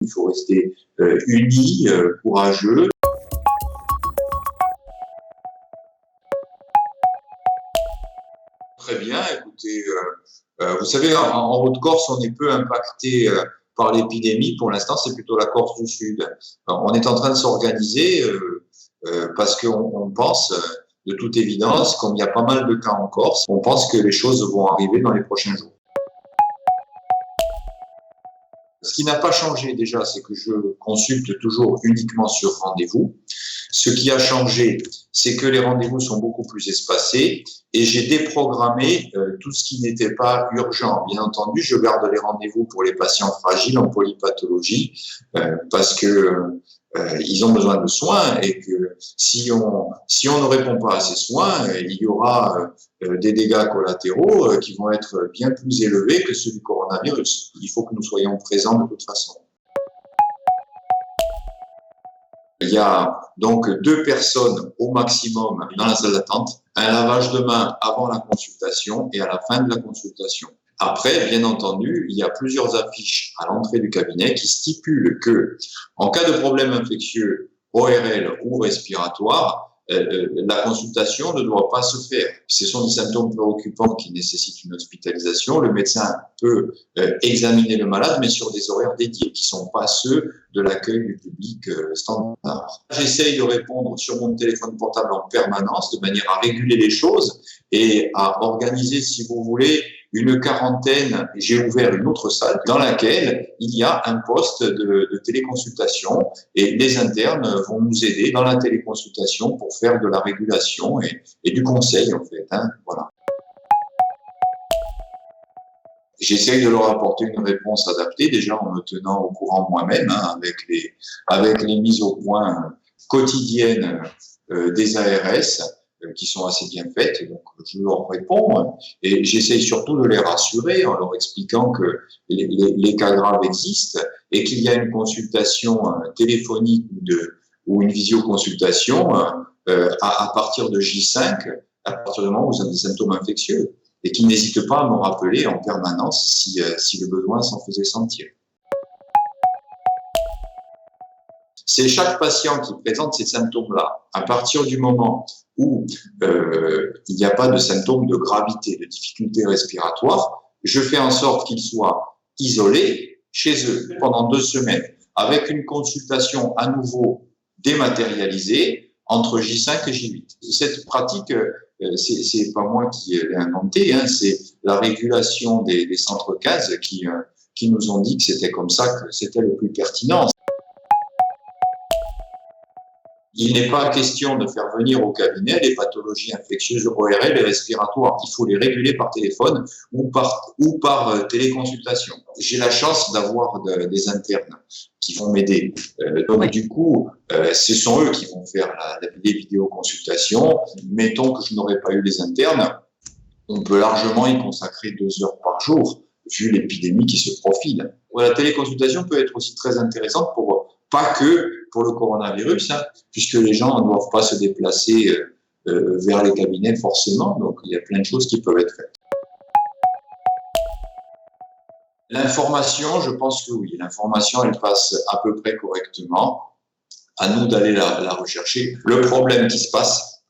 Il faut rester unis, courageux. Très bien, écoutez, vous savez, en Haute-Corse, on est peu impacté par l'épidémie. Pour l'instant, c'est plutôt la Corse du Sud. On est en train de s'organiser parce qu'on pense, de toute évidence, comme il y a pas mal de cas en Corse, on pense que les choses vont arriver dans les prochains jours. Ce qui n'a pas changé déjà, c'est que je consulte toujours uniquement sur rendez-vous. Ce qui a changé, c'est que les rendez-vous sont beaucoup plus espacés et j'ai déprogrammé tout ce qui n'était pas urgent. Bien entendu, je garde les rendez-vous pour les patients fragiles en polypathologie parce que ils ont besoin de soins et que si on ne répond pas à ces soins, il y aura des dégâts collatéraux qui vont être bien plus élevés que ceux du coronavirus. Il faut que nous soyons présents de toute façon. Il y a donc 2 personnes au maximum dans la salle d'attente, un lavage de mains avant la consultation et à la fin de la consultation. Après, bien entendu, il y a plusieurs affiches à l'entrée du cabinet qui stipulent que, en cas de problème infectieux ORL ou respiratoire, la consultation ne doit pas se faire. Ce sont des symptômes préoccupants qui nécessitent une hospitalisation. Le médecin peut examiner le malade, mais sur des horaires dédiés, qui ne sont pas ceux de l'accueil du public standard. J'essaye de répondre sur mon téléphone portable en permanence, de manière à réguler les choses et à organiser, si vous voulez, une quarantaine. J'ai ouvert une autre salle dans laquelle il y a un poste de téléconsultation et les internes vont nous aider dans la téléconsultation pour faire de la régulation et du conseil, en fait. Voilà. J'essaye de leur apporter une réponse adaptée, déjà en me tenant au courant moi-même, avec les mises au point quotidiennes des ARS, qui sont assez bien faites, donc je leur réponds et j'essaye surtout de les rassurer en leur expliquant que les cas graves existent et qu'il y a une consultation téléphonique ou une visioconsultation à partir de J5, à partir du moment où vous avez des symptômes infectieux et qu'ils n'hésitent pas à me rappeler en permanence si le besoin s'en faisait sentir. C'est chaque patient qui présente ces symptômes-là. À partir du moment où il n'y a pas de symptômes de gravité, de difficulté respiratoire, je fais en sorte qu'ils soient isolés chez eux pendant 2 semaines, avec une consultation à nouveau dématérialisée entre J5 et J8. Cette pratique, c'est pas moi qui l'ai inventée, c'est la régulation des centres CASE qui nous ont dit que c'était comme ça que c'était le plus pertinent. Il n'est pas question de faire venir au cabinet les pathologies infectieuses ORL et respiratoires. Il faut les réguler par téléphone ou par téléconsultation. J'ai la chance d'avoir des internes qui vont m'aider. Donc oui. Du coup, ce sont eux qui vont faire les vidéoconsultations. Mettons que je n'aurais pas eu les internes, on peut largement y consacrer 2 heures par jour, vu l'épidémie qui se profile. La téléconsultation peut être aussi très intéressante pas que pour le coronavirus, puisque les gens ne doivent pas se déplacer vers les cabinets forcément, donc il y a plein de choses qui peuvent être faites. L'information, je pense que oui, l'information elle passe à peu près correctement, à nous d'aller la rechercher. Le problème qui se passe,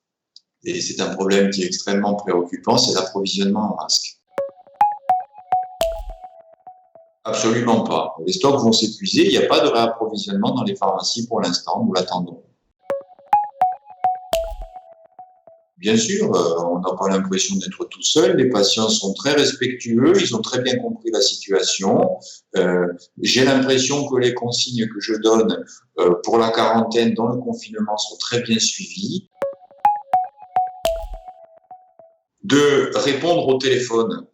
et c'est un problème qui est extrêmement préoccupant, c'est l'approvisionnement en masques. Absolument pas. Les stocks vont s'épuiser. Il n'y a pas de réapprovisionnement dans les pharmacies pour l'instant. Nous l'attendons. Bien sûr, on n'a pas l'impression d'être tout seul. Les patients sont très respectueux. Ils ont très bien compris la situation. J'ai l'impression que les consignes que je donne pour la quarantaine dans le confinement sont très bien suivies. De répondre au téléphone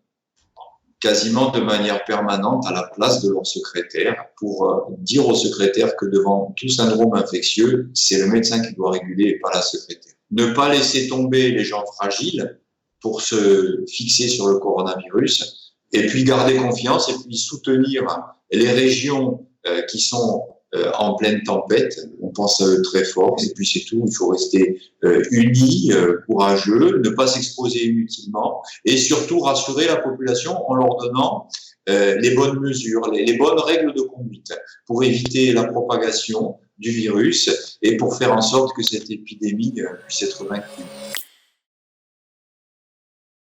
quasiment de manière permanente à la place de leur secrétaire pour dire au secrétaire que devant tout syndrome infectieux, c'est le médecin qui doit réguler et pas la secrétaire. Ne pas laisser tomber les gens fragiles pour se fixer sur le coronavirus et puis garder confiance et puis soutenir les régions qui sont en pleine tempête. On pense à eux très fort et puis c'est tout. Il faut rester unis, courageux, ne pas s'exposer inutilement et surtout rassurer la population en leur donnant les bonnes mesures, les bonnes règles de conduite pour éviter la propagation du virus et pour faire en sorte que cette épidémie puisse être vaincue.